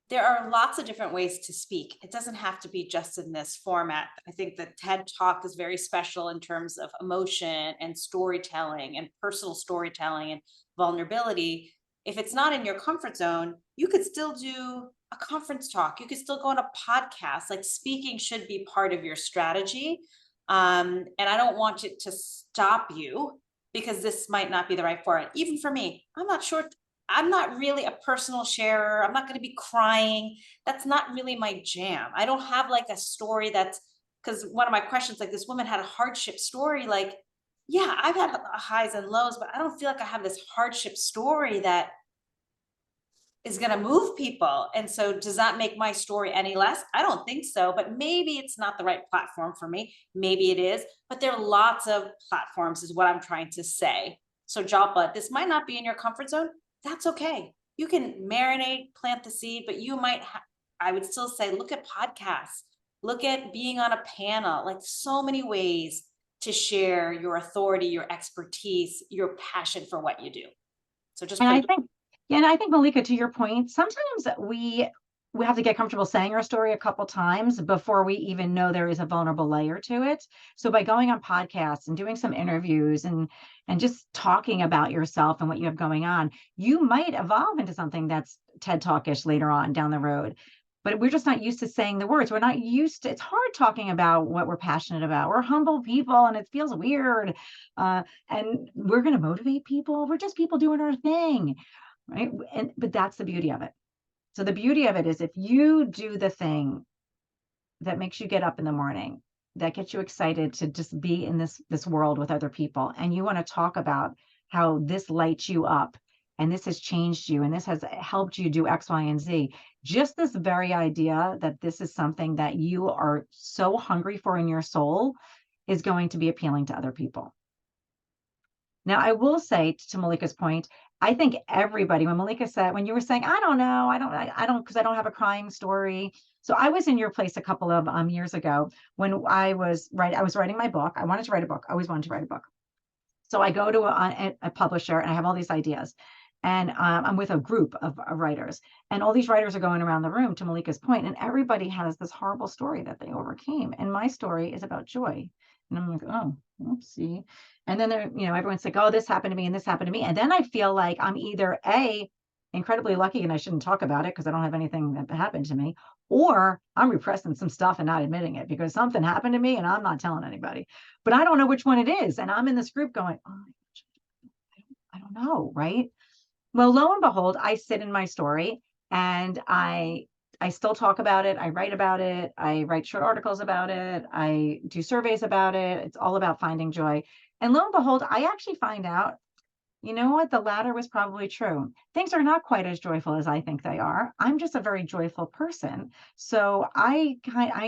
there are lots of different ways to speak. It doesn't have to be just in this format. I think the TED Talk is very special in terms of emotion and storytelling and personal storytelling and vulnerability. If it's not in your comfort zone, you could still do a conference talk. You could still go on a podcast. Like, speaking should be part of your strategy. And I don't want it to stop you because this might not be the right format. Even for me, I'm not sure. I'm not really a personal sharer. I'm not going to be crying. That's not really my jam. I don't have like a story that's, because one of my questions, like, this woman had a hardship story. Like, yeah, I've had highs and lows, but I don't feel like I have this hardship story that is going to move people. And so does that make my story any less? I don't think so, but maybe it's not the right platform for me. Maybe it is, but there are lots of platforms is what I'm trying to say. So Jalpa, this might not be in your comfort zone. That's okay. You can marinate, plant the seed, but you might, I would still say, look at podcasts, look at being on a panel, like so many ways to share your authority, your expertise, your passion for what you do. So just, and I think, Malika, to your point, sometimes we we have to get comfortable saying our story a couple times before we even know there is a vulnerable layer to it. So by going on podcasts and doing some interviews and just talking about yourself and what you have going on, you might evolve into something that's TED Talkish later on down the road. But we're just not used to saying the words. We're not used to, it's hard talking about what we're passionate about. We're humble people and it feels weird. And we're going to motivate people. We're just people doing our thing, right? But that's the beauty of it. So the beauty of it is if you do the thing that makes you get up in the morning, that gets you excited to just be in this world with other people, and you want to talk about how this lights you up and this has changed you and this has helped you do X, Y, and Z, just this very idea that this is something that you are so hungry for in your soul is going to be appealing to other people. Now, I will say to Malika's point, I think everybody, when Malika said, when you were saying, I don't know, because I don't have a crying story. So I was in your place a couple of years ago when I was writing my book. I wanted to write a book. I always wanted to write a book. So I go to a publisher and I have all these ideas. And I'm with a group of writers. And all these writers are going around the room, to Malika's point, and everybody has this horrible story that they overcame. And my story is about joy. And I'm like, oh, oopsie. And then everyone's like, oh, this happened to me and this happened to me. And then I feel like I'm either incredibly lucky and I shouldn't talk about it because I don't have anything that happened to me, or I'm repressing some stuff and not admitting it because something happened to me and I'm not telling anybody. But I don't know which one it is. And I'm in this group going, oh my gosh, I don't know, right? Well, lo and behold, I sit in my story and I still talk about it. I write about it. I write short articles about it. I do surveys about it. It's all about finding joy. And lo and behold, I actually find out, you know what? The latter was probably true. Things are not quite as joyful as I think they are. I'm just a very joyful person. So I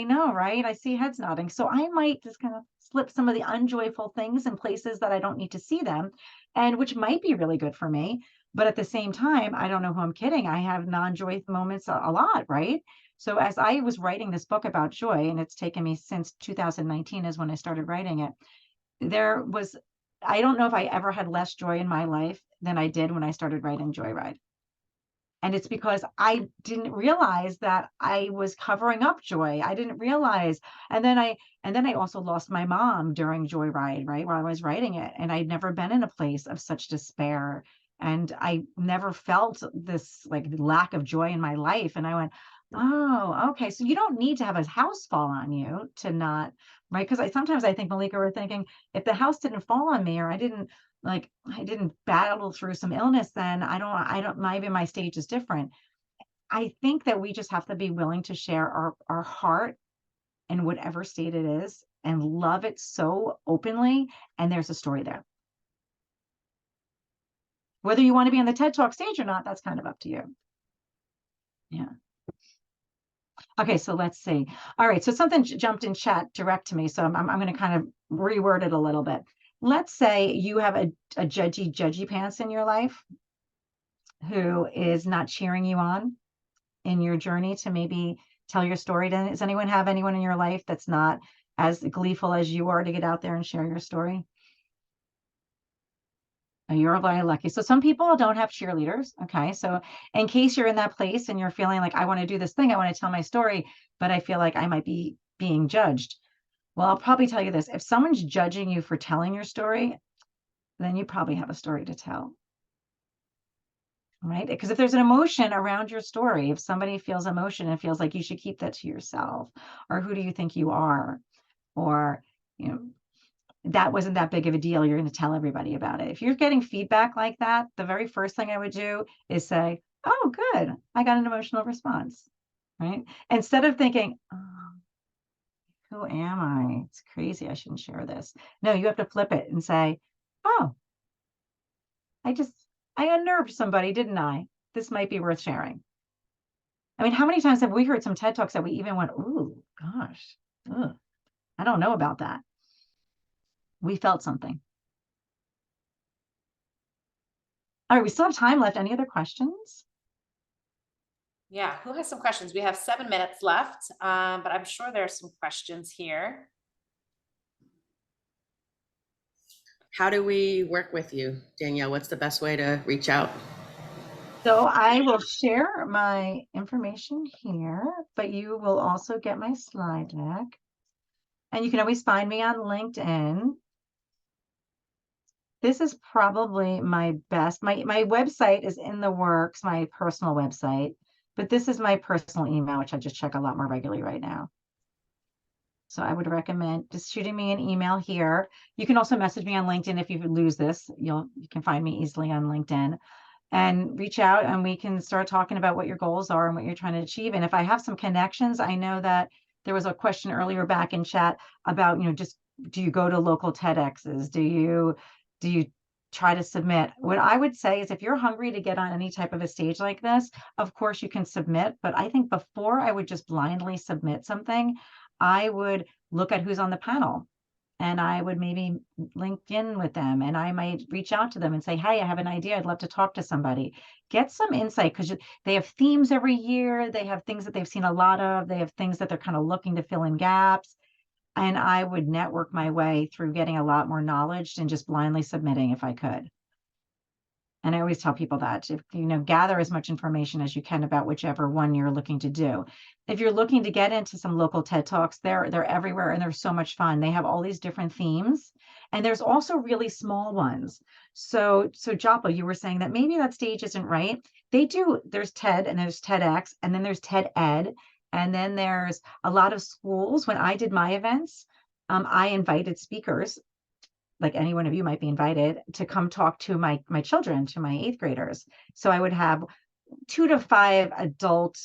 know, right? I see heads nodding. So I might just kind of slip some of the unjoyful things in places that I don't need to see them, and which might be really good for me. But at the same time, I don't know who I'm kidding. I have non-joy moments a lot, right? So as I was writing this book about joy, and it's taken me since 2019 is when I started writing it, I don't know if I ever had less joy in my life than I did when I started writing Joyride. And it's because I didn't realize that I was covering up joy. I didn't realize. And then I also lost my mom during Joyride, right? While I was writing it. And I'd never been in a place of such despair. And I never felt this like lack of joy in my life. And I went, oh, okay. So you don't need to have a house fall on you to not, right? Because sometimes I think, Malika, we're thinking, if the house didn't fall on me or I didn't battle through some illness, then I don't, maybe my stage is different. I think that we just have to be willing to share our heart in whatever state it is and love it so openly. And there's a story there. Whether you want to be on the TED Talk stage or not, that's kind of up to you. Yeah. Okay, so let's see. All right, so something jumped in chat direct to me. So I'm going to kind of reword it a little bit. Let's say you have a judgy pants in your life who is not cheering you on in your journey to maybe tell your story. Does anyone have anyone in your life that's not as gleeful as you are to get out there and share your story? Oh, you're very lucky. So some people don't have cheerleaders. Okay. So in case you're in that place and you're feeling like, I want to do this thing, I want to tell my story, but I feel like I might be being judged. Well, I'll probably tell you this. If someone's judging you for telling your story, then you probably have a story to tell. Right? Because if there's an emotion around your story, if somebody feels emotion and feels like you should keep that to yourself, or who do you think you are? Or, that wasn't that big of a deal. You're going to tell everybody about it. If you're getting feedback like that, the very first thing I would do is say, oh, good. I got an emotional response, right? Instead of thinking, oh, who am I? It's crazy. I shouldn't share this. No, you have to flip it and say, oh, I unnerved somebody, didn't I? This might be worth sharing. I mean, how many times have we heard some TED Talks that we even went, ooh, gosh, ugh, I don't know about that. We felt something. All right, we still have time left. Any other questions? Yeah, who has some questions? We have 7 minutes left, but I'm sure there are some questions here. How do we work with you, Danielle? What's the best way to reach out? So I will share my information here, but you will also get my slide deck. And you can always find me on LinkedIn. This is probably my best. My website is in the works, my personal website, but this is my personal email, which I just check a lot more regularly right now. So I would recommend just shooting me an email here. You can also message me on LinkedIn if you lose this. You can find me easily on LinkedIn and reach out, and we can start talking about what your goals are and what you're trying to achieve. And if I have some connections, I know that there was a question earlier back in chat about, just do you go to local TEDx's? Do you try to submit? What I would say is if you're hungry to get on any type of a stage like this, of course you can submit, but I think before I would just blindly submit something, I would look at who's on the panel, and I would maybe link in with them, and I might reach out to them and say, hey, I have an idea. I'd love to talk to somebody. Get some insight, because they have themes every year. They have things that they've seen a lot of. They have things that they're kind of looking to fill in gaps. And I would network my way through getting a lot more knowledge than just blindly submitting if I could. And I always tell people that, if gather as much information as you can about whichever one you're looking to do. If you're looking to get into some local TED Talks, they're everywhere and they're so much fun. They have all these different themes, and there's also really small ones. So Joppa, you were saying that maybe that stage isn't right. There's TED and there's TEDx and then there's TED Ed, and then there's a lot of schools. When I did my events, I invited speakers, like any one of you might be invited, to come talk to my children, to my 8th graders. So I would have 2 to 5 adult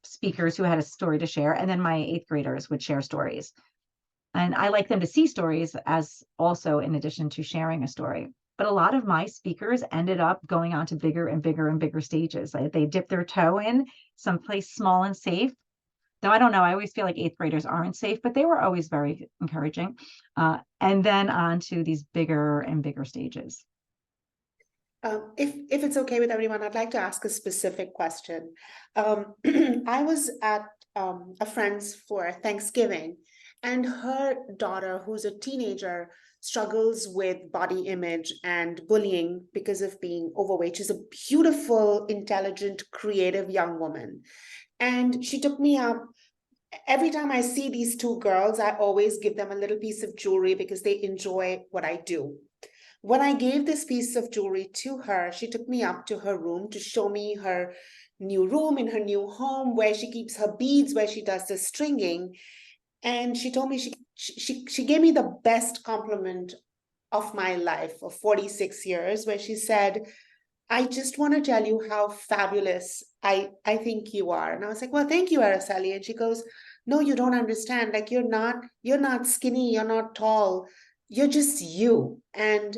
speakers who had a story to share, and then my 8th graders would share stories. And I like them to see stories as also in addition to sharing a story. But a lot of my speakers ended up going on to bigger and bigger and bigger stages. They dipped their toe in someplace small and safe. Though I don't know, I always feel like 8th graders aren't safe, but they were always very encouraging. And then on to these bigger and bigger stages. If it's okay with everyone, I'd like to ask a specific question. I was at a friend's for Thanksgiving, and her daughter, who's a teenager, struggles with body image and bullying because of being overweight. She's a beautiful, intelligent, creative young woman. And she took me up. Every time I see these 2 girls, I always give them a little piece of jewelry because they enjoy what I do. When I gave this piece of jewelry to her, she took me up to her room to show me her new room in her new home, where she keeps her beads, where she does the stringing. And she told me, she gave me the best compliment of my life of 46 years, where she said, I just want to tell you how fabulous I think you are. And I was like, well, thank you, Araceli. And she goes, no, you don't understand. Like, you're not skinny, you're not tall, you're just you. And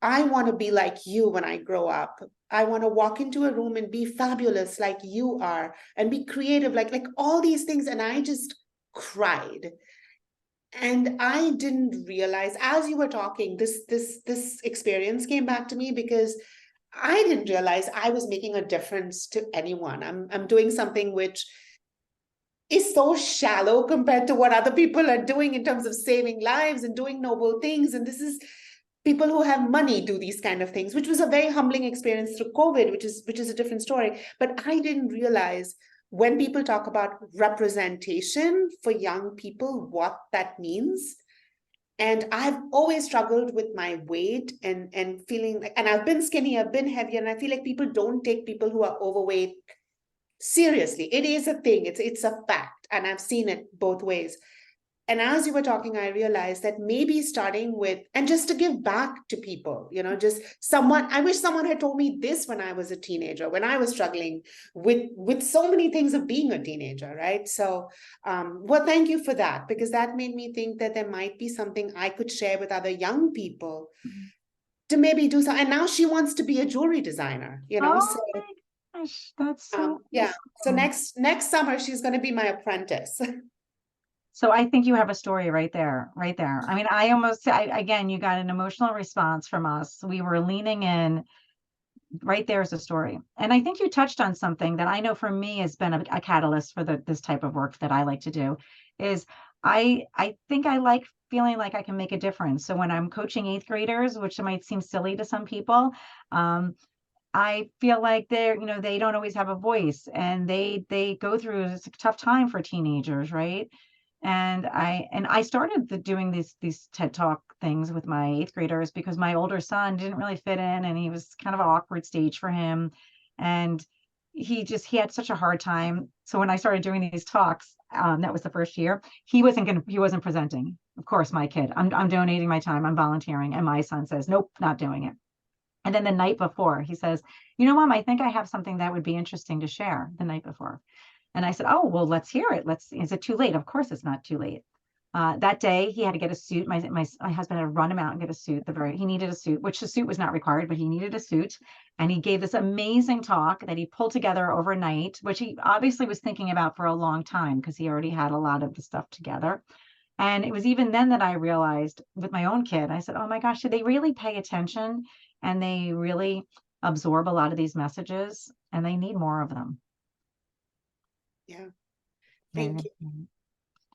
I want to be like you when I grow up. I want to walk into a room and be fabulous like you are, and be creative, like all these things. And I just cried. And I didn't realize, as you were talking, this experience came back to me, because I didn't realize I was making a difference to anyone. I'm doing something which is so shallow compared to what other people are doing in terms of saving lives and doing noble things. And this is people who have money do these kind of things, which was a very humbling experience through COVID, which is a different story. But I didn't realize, when people talk about representation for young people, what that means. And I've always struggled with my weight and feeling like, and I've been skinny, I've been heavy, and I feel like people don't take people who are overweight seriously. It is a thing, it's a fact, and I've seen it both ways. And as you were talking, I realized that maybe starting with, and just to give back to people, just someone, I wish someone had told me this when I was a teenager, when I was struggling with so many things of being a teenager, right? So, well, thank you for that, because that made me think that there might be something I could share with other young people to maybe do something. And now she wants to be a jewelry designer, Oh so, my gosh, that's so yeah. So awesome. next summer, she's going to be my apprentice. So I think you have a story right there, right there. I mean, again, you got an emotional response from us. We were leaning in. Right there is a story. And I think you touched on something that I know for me has been a catalyst for this type of work that I like to do, is I think I like feeling like I can make a difference. So when I'm coaching 8th graders, which might seem silly to some people, I feel like they're, you know, they don't always have a voice, and they go through, it's a tough time for teenagers, right? And I started doing these TED Talk things with my 8th graders because my older son didn't really fit in, and he was kind of an awkward stage for him. And he had such a hard time. So when I started doing these talks, that was the first year, he wasn't presenting. Of course, my kid, I'm donating my time, I'm volunteering. And my son says, nope, not doing it. And then the night before, he says, you know, Mom, I think I have something that would be interesting to share the night before. And I said, oh, well, let's hear it. Is it too late? Of course it's not too late. That day he had to get a suit. My husband had to run him out and get a suit. He needed a suit, which the suit was not required, but he needed a suit. And he gave this amazing talk that he pulled together overnight, which he obviously was thinking about for a long time because he already had a lot of the stuff together. And it was even then that I realized with my own kid, I said, oh my gosh, did they really pay attention? And they really absorb a lot of these messages, and they need more of them. Yeah. Thank you.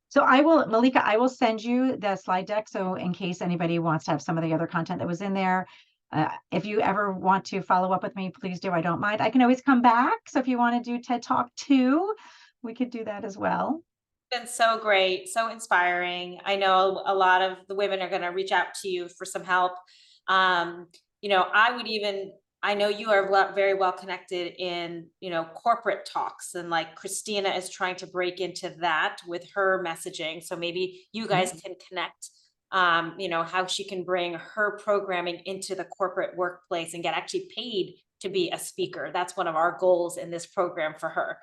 So Malika, I will send you the slide deck. So in case anybody wants to have some of the other content that was in there, if you ever want to follow up with me, please do. I don't mind. I can always come back. So if you want to do TED Talk 2, we could do that as well. Been so great, so inspiring. I know a lot of the women are going to reach out to you for some help. You know, I know you are very well connected in, you know, corporate talks, and like Christina is trying to break into that with her messaging. So maybe you guys can connect, you know, how she can bring her programming into the corporate workplace and get actually paid to be a speaker. That's one of our goals in this program for her.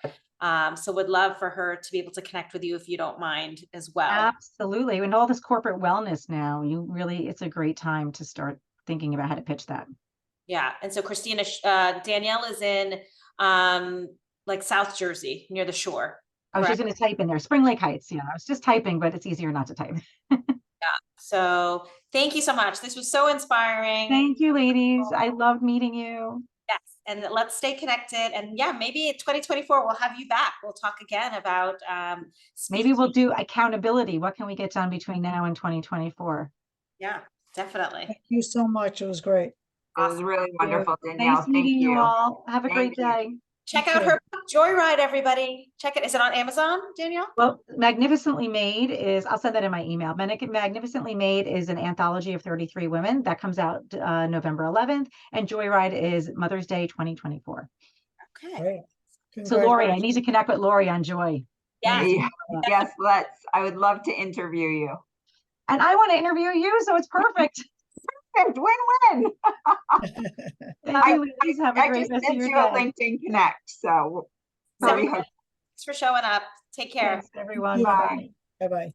So would love for her to be able to connect with you if you don't mind as well. Absolutely. And all this corporate wellness now, it's a great time to start thinking about how to pitch that. Yeah. And so Christina, Danielle is in like South Jersey near the shore. I was just going to type in there, Spring Lake Heights. Yeah, I was just typing, but it's easier not to type. Yeah. So thank you so much. This was so inspiring. Thank you, ladies. I loved meeting you. Yes. And let's stay connected. And yeah, maybe in 2024, we'll have you back. We'll talk again about maybe we'll do accountability. What can we get done between now and 2024? Yeah, definitely. Thank you so much. It was great. It was really wonderful, Danielle. Nice meeting you all. Have a great day. Check out her book, Joyride, everybody. Check it. Is it on Amazon, Danielle? Well, Magnificently Made I'll send that in my email. Magnificently Made is an anthology of 33 women that comes out November 11th. And Joyride is Mother's Day 2024. Okay. Great. So Lori, I need to connect with Lori on Joy. Yes. Yes, I would love to interview you. And I want to interview you, so it's perfect. Win-win. Thank you, ladies. Have a great rest of your day. I just sent you a LinkedIn Connect, so Thanks for showing up. Take care. Thanks, everyone. Bye. Bye-bye.